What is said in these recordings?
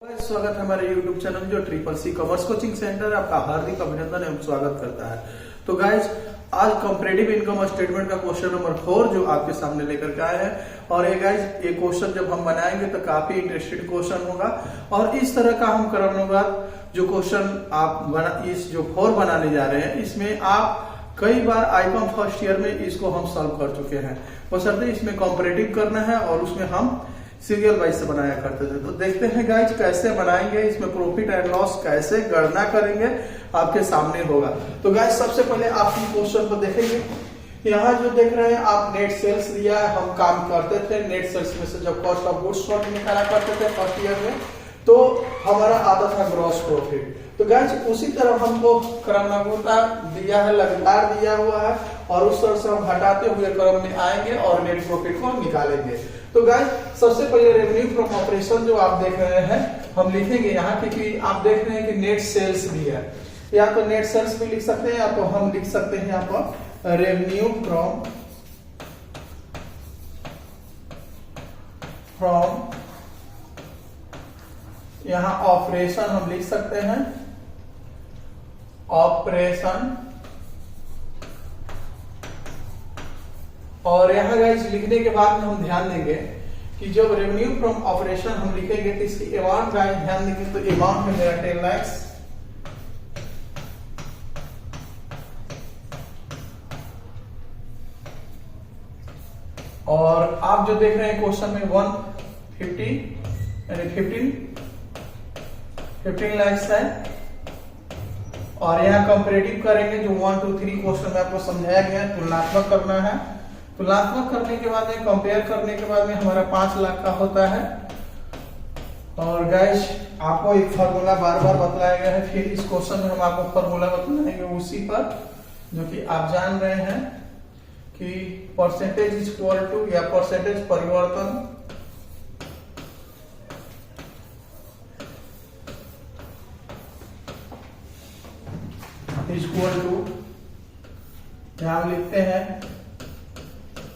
स्वागत है हमारे YouTube चैनल जो triple C commerce coaching centre आपका हार्दिक अभिनंदन एवं स्वागत करता है। तो गाइज आज कंपैरेटिव इनकम स्टेटमेंट का क्वेश्चन नंबर 4 जो आपके सामने लेकर के आए हैं और ये गाइज ये क्वेश्चन जब हम बनाएंगे तो काफी इंटरेस्टेड क्वेश्चन होगा और इस तरह का हम क्रमनुसार जो क्वेश्चन आप इस जो 4 बनाने जा रहे हैं इसमें आप कई बार आईकॉम फर्स्ट ईयर में इसको हम सॉल्व कर चुके हैं। बशर्ते इसमें कंपैरेटिव करना है और उसमें हम सीरियल वाइज से बनाया करते थे। तो देखते हैं गाइज कैसे बनाएंगे, इसमें प्रॉफिट एंड लॉस कैसे गणना करेंगे आपके सामने होगा। तो गाइज सबसे पहले आप क्वेश्चन को देखेंगे। यहाँ जो देख रहे हैं आप नेट सेल्स दिया है, हम काम करते थे नेट सेल्स में से जब कॉस्ट ऑफ गुड्स सोल्ड निकाला करते थे फर्स्ट ईयर में तो हमारा आता था ग्रॉस प्रॉफिट। तो गाइज उसी तरह हमको क्रमानुसार दिया है, लगातार दिया हुआ है और उस तरह से हम हटाते हुए क्रम में आएंगे और नेट प्रॉफिट को निकालेंगे। तो गाइस सबसे पहले रेवेन्यू फ्रॉम ऑपरेशन जो आप देख रहे हैं हम लिखेंगे यहाँ क्योंकि आप देख रहे हैं कि नेट सेल्स भी है, या तो नेट सेल्स भी लिख सकते हैं या तो हम लिख सकते हैं यहाँ पर रेवेन्यू फ्रॉम यहाँ ऑपरेशन हम लिख सकते हैं ऑपरेशन। और यहाँ गाइस लिखने के बाद में हम ध्यान देंगे कि जब रेवेन्यू फ्रॉम ऑपरेशन हम लिखेंगे तो इसकी अमाउंट गाइस ध्यान देंगे तो अमाउंट में मेरा 10 लाख और आप जो देख रहे हैं क्वेश्चन में 150 यानी 15 लाख है और यहाँ कंपैरेटिव करेंगे जो 1 2 3 क्वेश्चन में आपको समझाया गया है। तुलनात्मक करना है, तुलनात्मक करने के बाद में कंपेयर करने के बाद में हमारा 5 लाख का होता है। और गाइस आपको एक फार्मूला बार बार बतलाया गया है, फिर इस क्वेश्चन में हम आपको फार्मूला बतलाएंगे उसी पर जो कि आप जान रहे हैं कि परसेंटेज इज इक्वल टू या परसेंटेज परिवर्तन इक्वल टू यहां लिखते हैं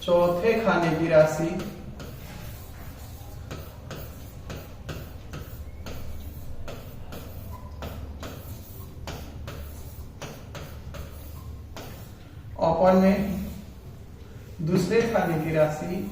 चौथे खाने की राशि अपन में दूसरे खाने की राशि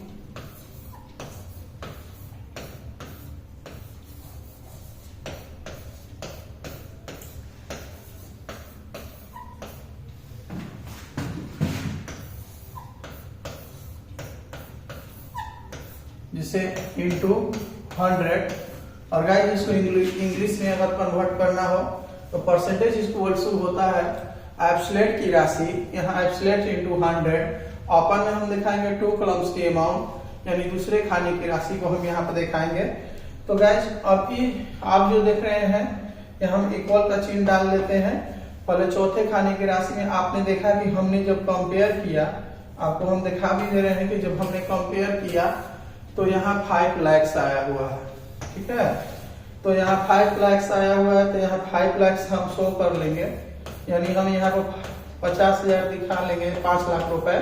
जिसे इंटू 100 और गाइस इसको इंग्लिश में अगर कन्वर्ट करना हो तो परसेंटेज इक्वल टू होता है एब्सोल्यूट की राशि, यहाँ एब्सोल्यूट इंटू 100 अपन में हम दिखाएंगे 2 कॉलम्स की अमाउंट यानी दूसरे खाने की राशि को हम यहाँ पर दिखाएंगे। तो गाइस अब आप जो देख रहे हैं यहाँ हम इक्वल का चिन्ह डाल लेते हैं। पहले चौथे खाने की राशि में आपने देखा कि हमने जब कंपेयर किया, आपको हम दिखा भी दे रहे हैं कि जब हमने कंपेयर किया तो यहाँ 5 लाख आया हुआ है, ठीक है। तो यहाँ 5 लाख आया हुआ है तो यहाँ 5 लाख हम शो कर लेंगे यानी हम यहाँ को 50,000 दिखा लेंगे 5 लाख रुपए।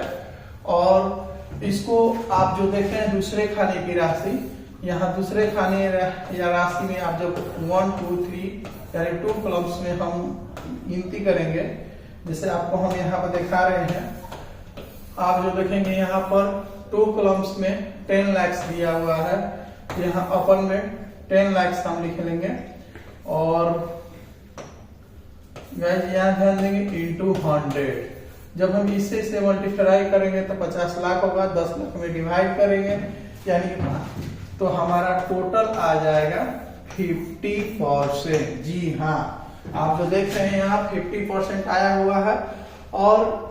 और इसको आप जो देख रहे हैं दूसरे खाने की राशि, यहाँ दूसरे खाने या राशि में आप जब 1 2 3 यानी 2 कॉलम्स में हम गिनती करेंगे जैसे आपको हम यहाँ पर दिखा रहे हैं। आप जो देखेंगे यहाँ पर 2 कॉलम्स में 10 लाख दिया हुआ है, यहाँ अपन में 10 लाख हम लिख लेंगे और गाइस यहाँ ध्यान देंगे इंटू 100। जब हम इससे से मल्टीप्लाई करेंगे तो 50 लाख होगा, 10 लाख में डिवाइड करेंगे यानी तो हमारा टोटल आ जाएगा 50%। जी हाँ, आप जो देख रहे हैं यहाँ 50% आया हुआ है और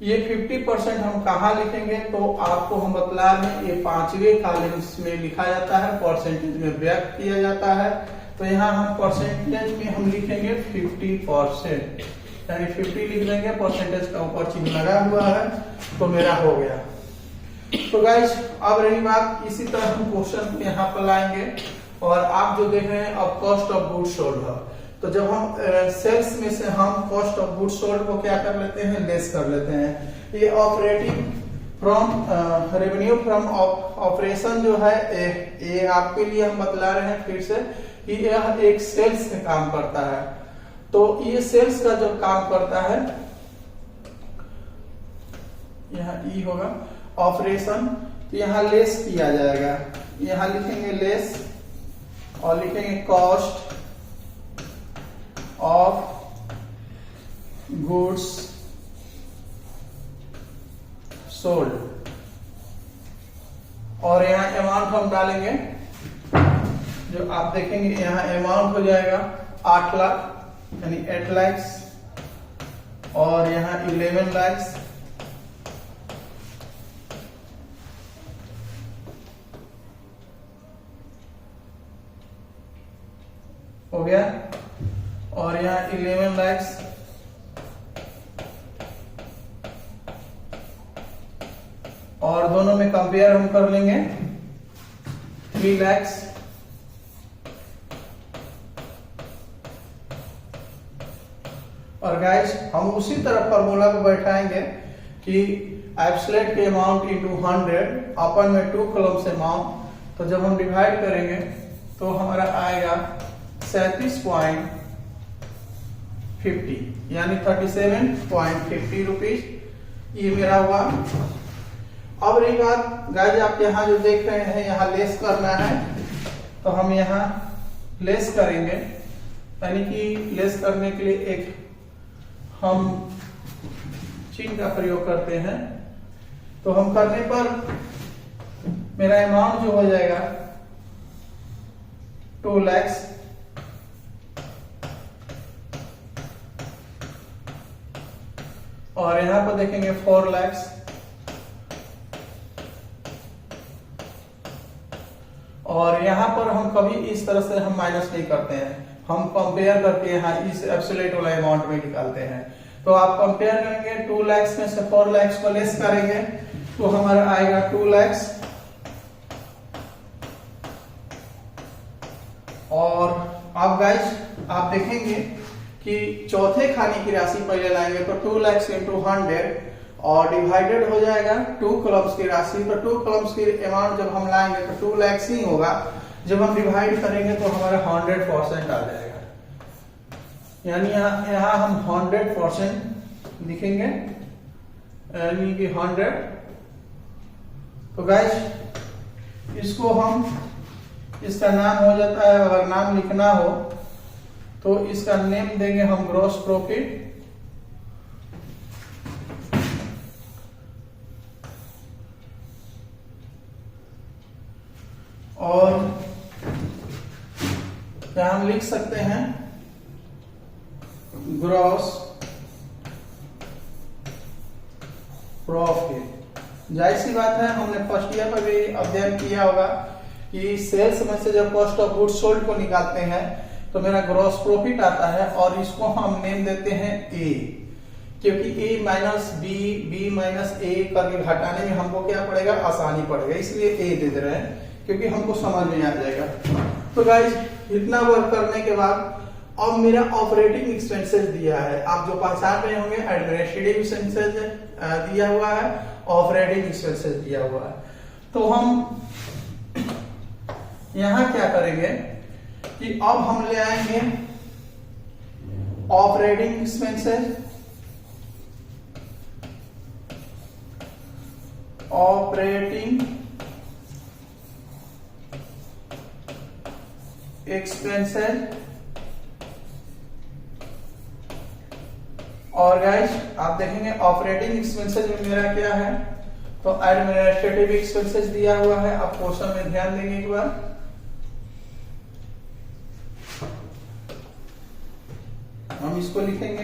ये 50% हम कहाँ लिखेंगे तो आपको हम बतला रहे ये 5वें कॉलम्स में लिखा जाता है, परसेंटेज में व्यक्त किया जाता है। तो यहाँ हम परसेंटेज में हम लिखेंगे 50% यानी 50 लिख देंगे, परसेंटेज का ऊपर चिन्ह लगा हुआ है तो मेरा हो गया। तो गाइस अब रही बात, इसी तरह हम क्वेश्चन को यहाँ पर लाएंगे और आप जो देख रहे हैं अब कॉस्ट ऑफ गुड्स सोल्ड है। तो जब हम सेल्स में से हम कॉस्ट ऑफ गुड्स सोल्ड को क्या कर लेते हैं, लेस कर लेते हैं। ये operating from revenue from operation जो है ये आपके लिए हम बतला रहे हैं फिर से कि यह एक सेल्स का काम करता है। तो ये सेल्स का जो काम करता है, यहाँ ई होगा ऑपरेशन, तो यहाँ लेस किया जाएगा, यहाँ लिखेंगे लेस और लिखेंगे कॉस्ट ऑफ गुड्स सोल्ड, और यहाँ अमाउंट हम डालेंगे, जो आप देखेंगे यहाँ अमाउंट हो जाएगा 8 लाख यानी 8 lakhs, और यहाँ 11 lakhs, हो गया, और यहाँ 11 lakhs, और दोनों में कंपेयर हम कर लेंगे 3 lakhs, और गाइस हम उसी तरह फॉर्मूला को बैठाएंगे कि एब्सोल्यूट के अमाउंट इनटू 100 अपन में 2 कॉलम्स अमाउंट, तो जब हम डिवाइड करेंगे तो हमारा आएगा 37.50 यानी 37.50 रुपीज, ये मेरा हुआ। अब रही बात गाइस, आप यहाँ जो देख रहे हैं यहाँ लेस करना है, तो हम यहाँ लेस करेंगे, यानी कि लेस करने के लिए एक हम चिन्ह का प्रयोग करते हैं, तो हम करने पर मेरा अमाउंट जो हो जाएगा 2 lakhs, और यहां पर देखेंगे 4 lakhs, और यहां पर हम कभी इस तरह से हम माइनस नहीं करते हैं, हम कंपेयर करके यहाँ इस एब्सोल्यूट वाला अमाउंट में निकालते हैं। तो आप कंपेयर करेंगे 2 lakhs में से 4 lakhs को लेस करेंगे तो हमारा आएगा 2 lakhs, और अब गाइस आप देखेंगे कि चौथे खाने की राशि पहले लाएंगे, तो 2 lakhs into 100 और डिवाइडेड हो जाएगा 2 कॉलम्स की राशि, तो 2 कॉलम्स की अमाउंट जब हम लाएंगे तो 2 lakhs ही होगा, जब हम डिवाइड करेंगे तो हमारा 100% आ जाएगा, यानी यहाँ हम 100% लिखेंगे, यानी कि 100। तो गाइस इसको हम, इसका नाम हो जाता है, अगर नाम लिखना हो तो इसका नेम देंगे हम ग्रॉस प्रॉफिट, और क्या हम लिख सकते हैं ग्रॉस प्रॉफिट। जाहिर सी बात है, हमने फर्स्ट ईयर पर भी अध्ययन किया होगा कि सेल्स में से जब कॉस्ट ऑफ गुड्स सोल्ड को निकालते हैं तो मेरा ग्रॉस प्रॉफिट आता है, और इसको हम नेम देते हैं ए, क्योंकि ए माइनस बी, बी माइनस ए करके घटाने में हमको क्या पड़ेगा, आसानी पड़ेगा, इसलिए ए दे रहे हैं क्योंकि हमको समझ में आ जाएगा। तो गाइस इतना वर्क करने के बाद अब मेरा ऑपरेटिंग एक्सपेंसेस दिया है, आप जो पहचान रहे होंगे एडमिनिस्ट्रेटिव एक्सपेंसेस दिया हुआ है, ऑपरेटिंग एक्सपेंसेस दिया हुआ है। तो हम यहां क्या करेंगे कि अब हम ले आएंगे ऑपरेटिंग एक्सपेंसेस, ऑपरेटिंग एक्सपेंसेस, और गाइस आप देखेंगे ऑपरेटिंग एक्सपेंसेस में मेरा क्या है, तो एडमिनिस्ट्रेटिव एक्सपेंसेस दिया हुआ है। आप क्वेश्चन में ध्यान देंगे एक बार, हम इसको लिखेंगे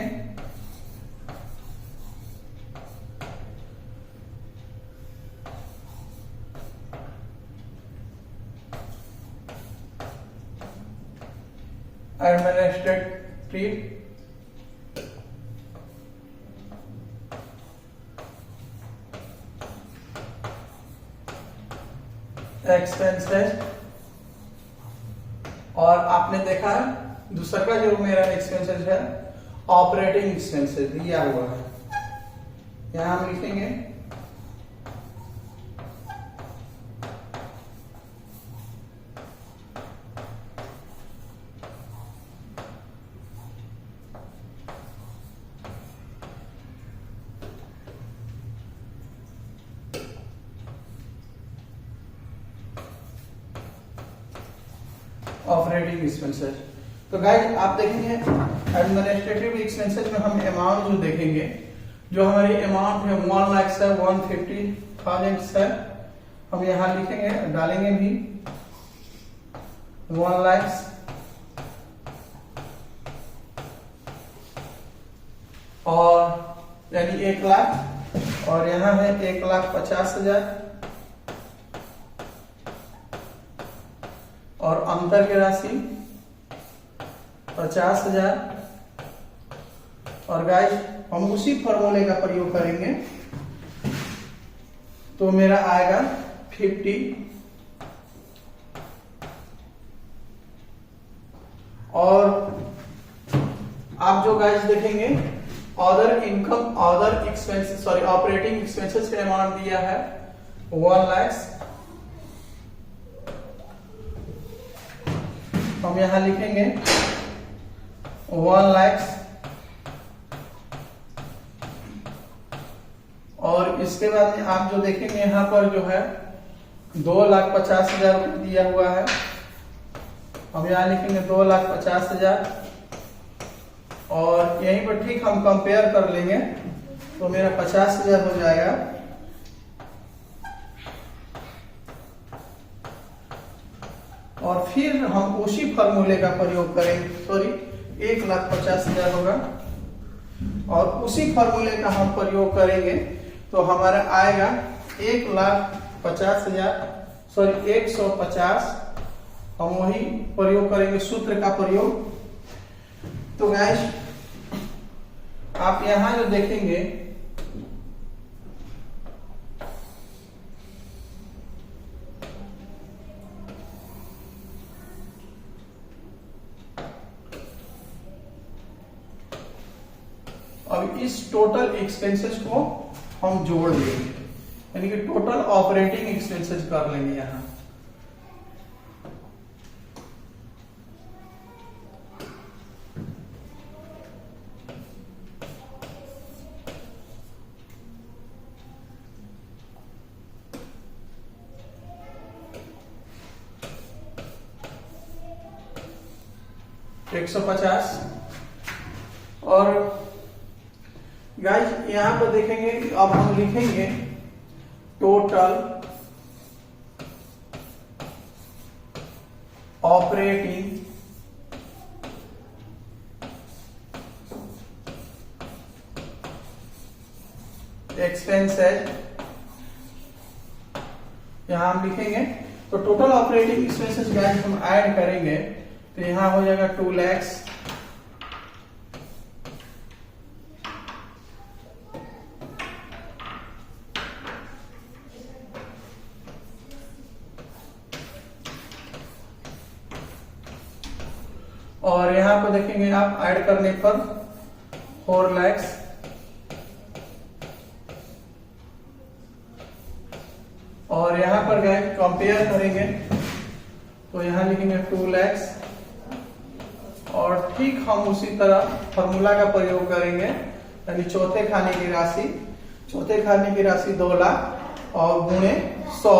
एडमिनिस्ट्रेटिव एक्सपेंसेस, और आपने देखा दूसरा का जो मेरा एक्सपेंसेस है ऑपरेटिंग एक्सपेंसेस दिया हुआ है, यहां हम लिखेंगे ऑपरेटिंग एक्सपेंसेस। तो गाइस आप देखेंगे एडमिनिस्ट्रेटिव एक्सपेंसेस में हम अमाउंट जो देखेंगे, जो हमारी अमाउंट है 1 लाख से 150,000 है, हम यहाँ लिखेंगे डालेंगे भी 1 लाख और यानी 1 लाख, और यहाँ है 1,50,000 और अंतर की राशि 50,000। और गाइस हम उसी फॉर्मूले का प्रयोग करेंगे तो मेरा आएगा 50। और आप जो गाइस देखेंगे other income other expenses sorry operating expenses का अमाउंट दिया है 1 लाख। हम यहां लिखेंगे 1 लाख और इसके बाद में आप जो देखेंगे यहाँ पर जो है 2,50,000 दिया हुआ है। हम यहाँ लिखेंगे 2,50,000 और यहीं पर ठीक हम कंपेयर कर लेंगे तो मेरा 50,000 हो जाएगा। और फिर हम उसी फॉर्मूले का प्रयोग करेंगे, सॉरी 1,50,000 होगा और उसी फॉर्मूले का हम प्रयोग करेंगे तो हमारा आएगा 1,50,000 सॉरी 150। हम वही प्रयोग करेंगे सूत्र का प्रयोग। तो गाइस आप यहां जो देखेंगे अब इस टोटल एक्सपेंसेस को हम जोड़ लेंगे, यानी कि टोटल ऑपरेटिंग एक्सपेंसेस कर लेंगे यहां। एक 150 और गाइस यहां पर देखेंगे कि अब हम लिखेंगे टोटल ऑपरेटिंग एक्सपेंसेस। यहां हम लिखेंगे तो टोटल ऑपरेटिंग एक्सपेंसेस गाइस हम ऐड करेंगे तो यहां हो जाएगा 2 लाख और यहां पर देखेंगे आप ऐड करने पर 4 लाख और यहां पर गए कंपेयर करेंगे तो यहां लिखेंगे 2 लाख और ठीक हम उसी तरह फॉर्मूला का प्रयोग करेंगे, यानी चौथे खाने की राशि 2 लाख और गुणे 100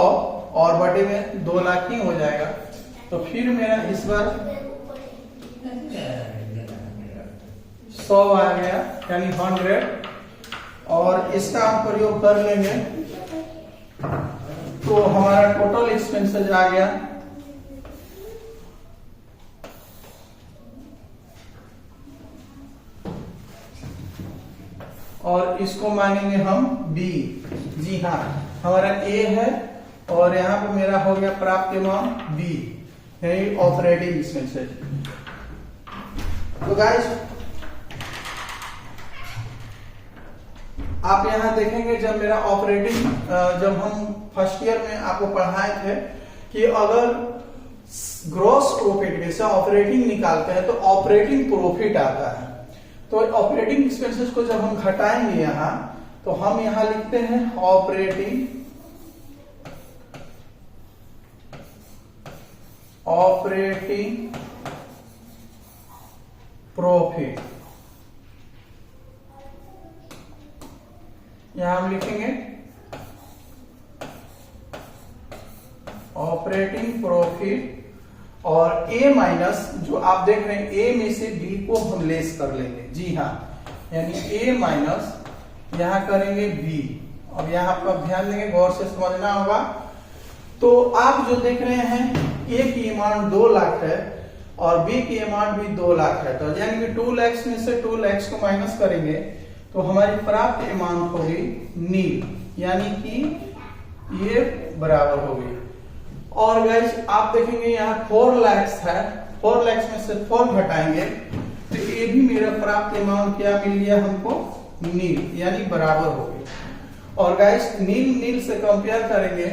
और बटे में 2 लाख ही हो जाएगा। तो फिर मेरा इस बार 100 आ गया यानी 100 और इसका हम प्रयोग कर लेंगे तो हमारा टोटल एक्सपेंसेस आ गया और इसको मानेंगे हम B। जी हाँ, हमारा A है और यहाँ पे मेरा हो गया प्राप्त अमाउंट B, यानी ऑपरेटिंग एक्सपेंसेस। तो गाइस आप यहाँ देखेंगे जब मेरा ऑपरेटिंग जब हम फर्स्ट ईयर में आपको पढ़ाए थे कि अगर ग्रॉस प्रॉफिट जैसे ऑपरेटिंग निकालते हैं तो ऑपरेटिंग प्रॉफिट आता है। तो ऑपरेटिंग एक्सपेंसेस को जब हम घटाएंगे यहां तो हम यहां लिखते हैं ऑपरेटिंग प्रॉफिट। यहां हम लिखेंगे ऑपरेटिंग प्रॉफिट और a माइनस जो आप देख रहे हैं a में से b को हम लेस कर लेंगे, जी हाँ, यानी a माइनस यहां करेंगे b। अब यहां आपका ध्यान देंगे, गौर से समझना होगा। तो आप जो देख रहे हैं a की अमाउंट 2 लाख है और b की अमाउंट भी 2 लाख है, तो यानी कि 2 लाख में से 2 लाख को माइनस करेंगे तो हमारी प्राप्त अमाउंट होगी नील, यानी कि ये बराबर होगी। और गाइस आप देखेंगे यहाँ 4 लाख है, 4 लाख में से 4 घटाएंगे तो ये भी मेरा प्राप्त अमाउंट क्या मिल गया हमको, नील, यानी बराबर होगी। और गाइस नील नील से कंपेयर करेंगे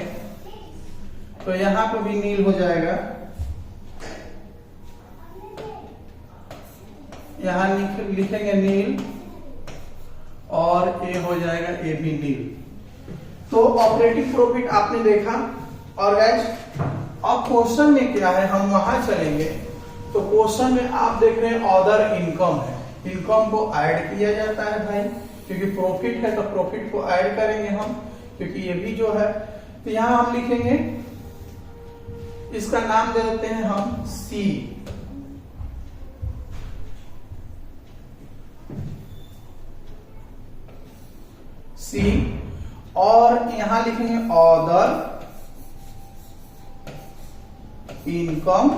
तो यहां पर भी नील हो जाएगा, यहां लिखेंगे नील और ये हो जाएगा ये भी नील। तो ऑपरेटिंग प्रॉफिट आपने देखा। और गाइस अब क्वेश्चन में क्या है, हम वहां चलेंगे तो क्वेश्चन में आप देख रहे हैं अदर इनकम है, इनकम को ऐड किया जाता है भाई, क्योंकि प्रॉफिट है तो प्रॉफिट को ऐड करेंगे हम, क्योंकि ये भी जो है। तो यहां हम लिखेंगे, इसका नाम दे देते हैं हम सी, सी, और यहां लिखेंगे अदर इनकम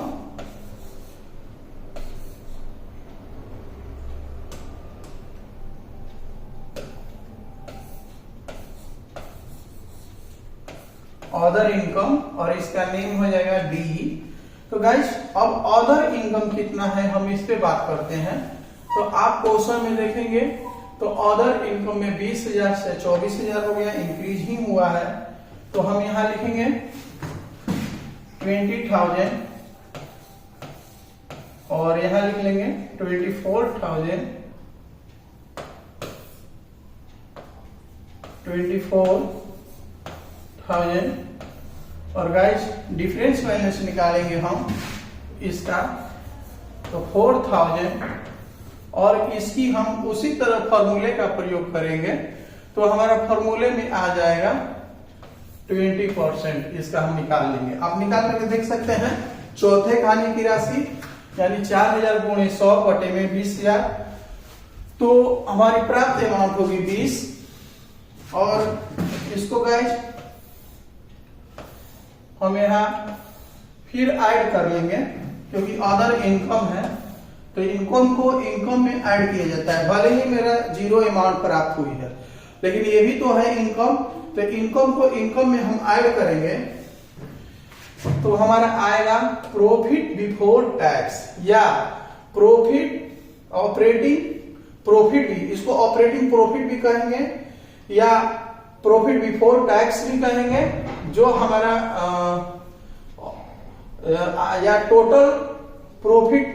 अदर इनकम, और इसका नेम हो जाएगा डी। तो गाइस अब अदर इनकम कितना है हम इस पे बात करते हैं। तो आप क्वेश्चन में देखेंगे तो अदर इनकम में 20,000 से 24,000 हो गया, इंक्रीज ही हुआ है। तो हम यहां लिखेंगे 20,000 और यहां लिख लेंगे 24,000, 24,000। और गाइस डिफरेंस बैलेंस निकालेंगे हम इसका, तो 4,000, और इसकी हम उसी तरह फॉर्मूले का प्रयोग करेंगे तो हमारा फॉर्मूले में आ जाएगा 20%, इसका हम निकाल लेंगे। आप निकाल करके देख सकते हैं, चौथे खाने की राशि यानी 4,000 गुणे 100 बटे में 20,000, तो हमारी प्राप्त अमाउंट होगी 20। और इसको गाइस हम यहां फिर ऐड कर लेंगे, क्योंकि अदर इनकम है तो इनकम को इनकम में ऐड किया जाता है। भले ही मेरा 0 अमाउंट प्राप्त हुई है, लेकिन ये भी तो है इनकम, तो इनकम को इनकम में हम ऐड करेंगे तो हमारा आएगा प्रॉफिट बिफोर टैक्स, या प्रॉफिट ऑपरेटिंग प्रॉफिट भी, इसको ऑपरेटिंग प्रॉफिट भी कहेंगे या प्रॉफिट बिफोर टैक्स भी कहेंगे, जो हमारा या total profit,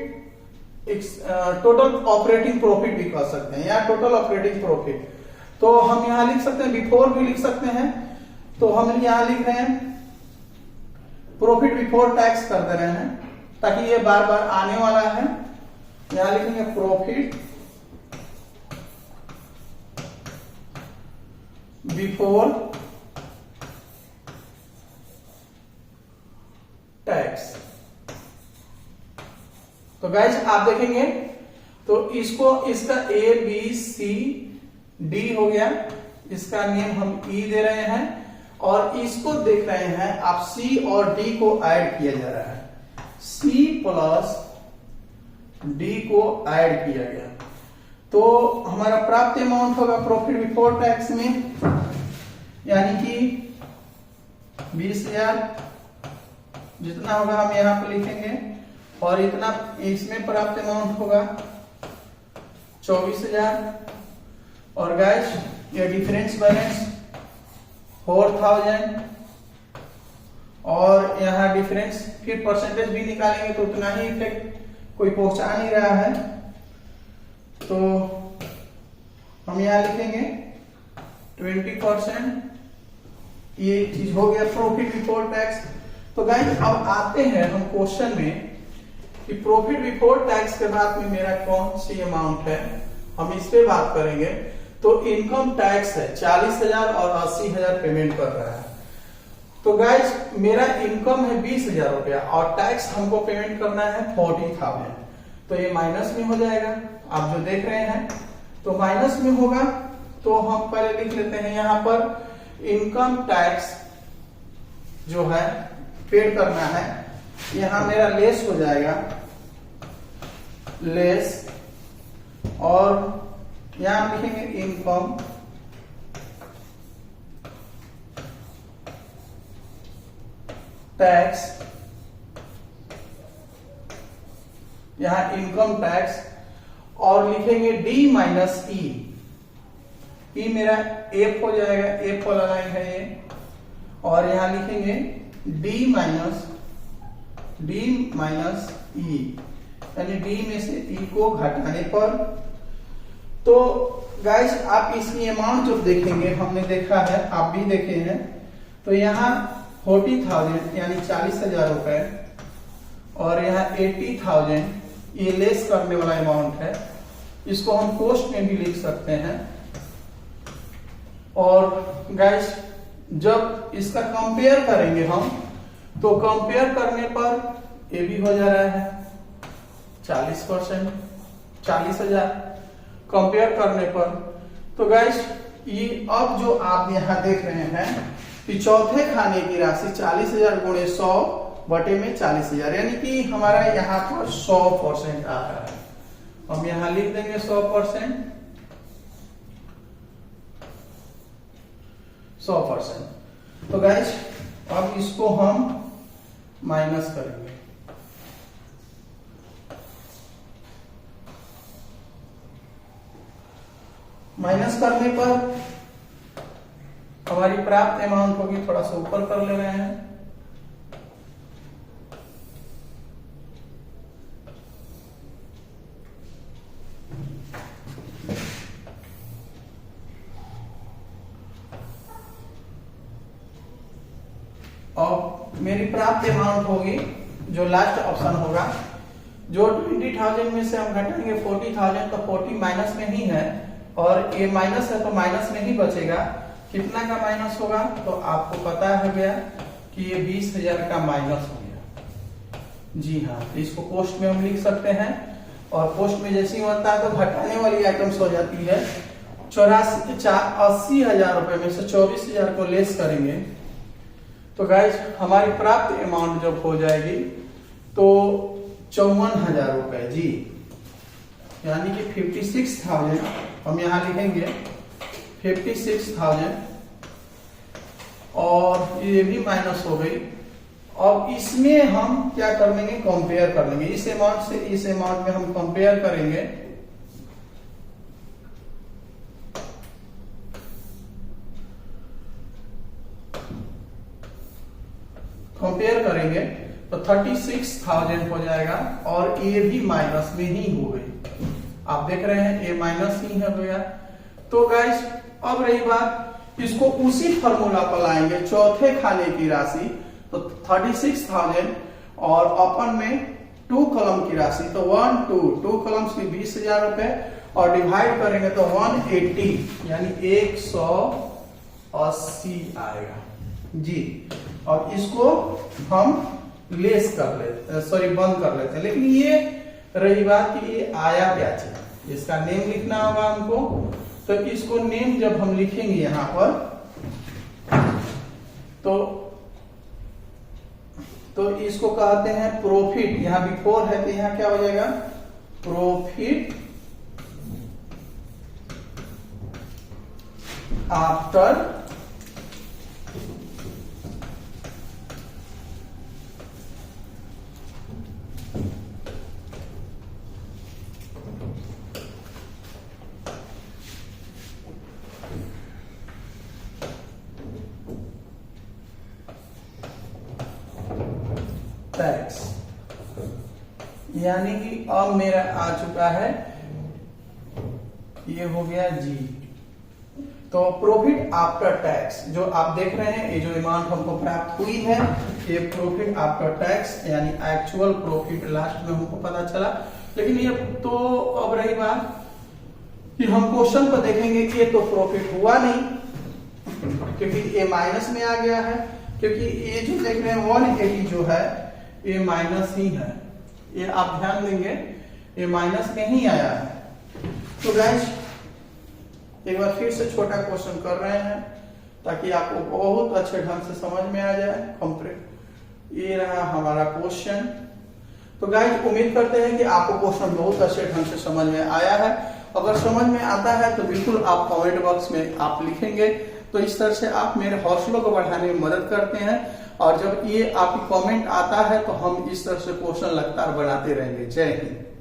total operating profit भी कह सकते हैं, या टोटल ऑपरेटिंग प्रॉफिट। तो हम यहां लिख सकते हैं, बिफोर भी लिख सकते हैं, तो हम यहां लिख रहे हैं प्रॉफिट बिफोर टैक्स कर दे रहे हैं ताकि ये बार बार आने वाला है। यहां लिखेंगे प्रॉफिट बिफोर टैक्स। तो गाइस आप देखेंगे तो इसको, इसका ए बी सी डी हो गया, इसका नेम हम ई दे रहे हैं, और इसको देख रहे हैं आप सी और डी को ऐड किया जा रहा है, सी प्लस डी को ऐड किया गया, तो हमारा प्राप्त अमाउंट होगा प्रॉफिट बिफोर टैक्स में, यानी कि 20,000 जितना होगा हम यहां पर लिखेंगे, और इतना इसमें प्राप्त अमाउंट होगा 24,000। और गाइस ये डिफरेंस बैलेंस 4,000, और यहां डिफरेंस फिर परसेंटेज भी निकालेंगे तो उतना ही इफेक्ट कोई पहुंचा नहीं रहा है, तो हम यहां लिखेंगे 20%, ये चीज हो गया प्रॉफिट बिफोर टैक्स। तो गाइस अब आते हैं हम क्वेश्चन में कि प्रॉफिट बिफोर टैक्स के बाद में मेरा कौन सी अमाउंट है, हम इस पे बात करेंगे। तो इनकम टैक्स है 40,000 और 80,000 पेमेंट कर रहा है। तो गाइस मेरा इनकम है 20,000 रुपया और टैक्स हमको पेमेंट करना है 40,000, तो ये माइनस में हो जाएगा। आप जो देख रहे हैं तो माइनस में होगा, तो हम पहले लिख लेते हैं यहां पर इनकम टैक्स जो है पेड करना है, यहां मेरा लेस हो जाएगा, लेस, और यहां लिखेंगे इनकम टैक्स, यहां इनकम टैक्स, और लिखेंगे डी माइनस ई, ई मेरा एफ हो जाएगा, एफ वाला लाइन है ये, और यहां लिखेंगे डी माइनस ई, यानी डी में से ई को घटाने पर। तो गाइस आप इसकी अमाउंट जो देखेंगे, हमने देखा है, आप भी देखे हैं, तो यहाँ 40,000 यानी 40,000 रुपए, और यहाँ 80,000 ये लेस करने वाला अमाउंट है, इसको हम कॉस्ट में भी लिख सकते हैं। और गाइस जब इसका कंपेयर करेंगे हम, तो कंपेयर करने पर ये भी हो जा रहा है 40%, 40,000 कंपेयर करने पर। तो गाइस ये अब जो आप यहां देख रहे हैं कि चौथे खाने की राशि 40,000 गुणे 100 बटे में 40,000, यानी कि हमारा यहाँ पर 100% आ रहा है। हम यहां लिख देंगे 100%, 100%। तो गाइस अब इसको हम माइनस करेंगे, माइनस करने पर हमारी प्राप्त अमाउंट होगी, थोड़ा सा ऊपर कर ले रहे हैं, और मेरी प्राप्त अमाउंट होगी जो लास्ट ऑप्शन होगा, जो 20,000 में से हम घटाएंगे 40,000, तो 40 माइनस में ही है, और ये माइनस है तो माइनस में ही बचेगा। कितना का माइनस होगा, तो आपको पता है गया कि ये 20,000 का माइनस हो गया। जी हाँ, तो इसको पोस्ट में हम लिख सकते हैं, और पोस्ट में जैसे ही बनता है तो घटाने वाली आइटम्स हो जाती है। 80,000 रुपए में से 24,000 को लेस करेंगे, तो गाइस हमारी प्राप्त अमाउंट जब हो जाएगी तो 54,000 रुपए जी, यानी कि 56,000 हम यहां लिखेंगे 56,000, और ये भी माइनस हो गई। अब इसमें हम क्या कर लेंगे, कंपेयर कर लेंगे, इस अमाउंट से इस अमाउंट में हम कंपेयर करेंगे। कंपेयर करेंगे तो 36,000 हो जाएगा, और ये भी माइनस में ही हो गई। आप देख रहे हैं ये माइनस ही हो गया। तो गाइस अब रही बात, इसको उसी फॉर्मूला पर लाएंगे, चौथे खाने की राशि, तो 36,000 और अपन में 2 कॉलम की राशि, तो 1 2 कॉलम्स की 20,000 रुपए, और डिवाइड करेंगे तो 180 यानी 180 आएगा जी। और इसको हम लेस कर लेते, सॉरी बंद कर लेते हैं। लेकिन ये रही बात कि ये आया क्या चीज, इसका नेम लिखना होगा हमको। तो इसको नेम जब हम लिखेंगे यहां पर, तो इसको कहते हैं प्रॉफिट। यहां बिफोर है तो यहां क्या हो जाएगा, प्रॉफिट आफ्टर टैक्स, यानी कि अब मेरा आ चुका है, ये हो गया जी। तो प्रॉफिट आफ्टर टैक्स जो आप देख रहे हैं, ये जो अमाउंट हमको प्राप्त हुई है, ये प्रॉफिट आफ्टर टैक्स यानी एक्चुअल प्रॉफिट लास्ट में हमको पता चला। लेकिन ये तो अब रही बात कि हम क्वेश्चन को देखेंगे कि ये तो प्रॉफिट हुआ नहीं, क्योंकि ये माइनस में आ गया है, क्योंकि ये जो देख रहे हैं 180 जो है ये माइनस ही है, ये आप ध्यान देंगे ये माइनस में ही आया है। तो गाइस एक बार फिर से छोटा क्वेश्चन कर रहे हैं ताकि आपको बहुत अच्छे ढंग से समझ में आ जाए कंप्लीट। ये रहा हमारा क्वेश्चन। तो गाइस उम्मीद करते हैं कि आपको क्वेश्चन बहुत अच्छे ढंग से समझ में आया है। अगर समझ में आता है तो बिल्कुल आप कमेंट बॉक्स में आप लिखेंगे, तो इस तरह से आप मेरे हौसलों को बढ़ाने में मदद करते हैं। और जब ये आपकी कमेंट आता है तो हम इस तरह से क्वेश्चन लगातार बनाते रहेंगे। जय हिंद।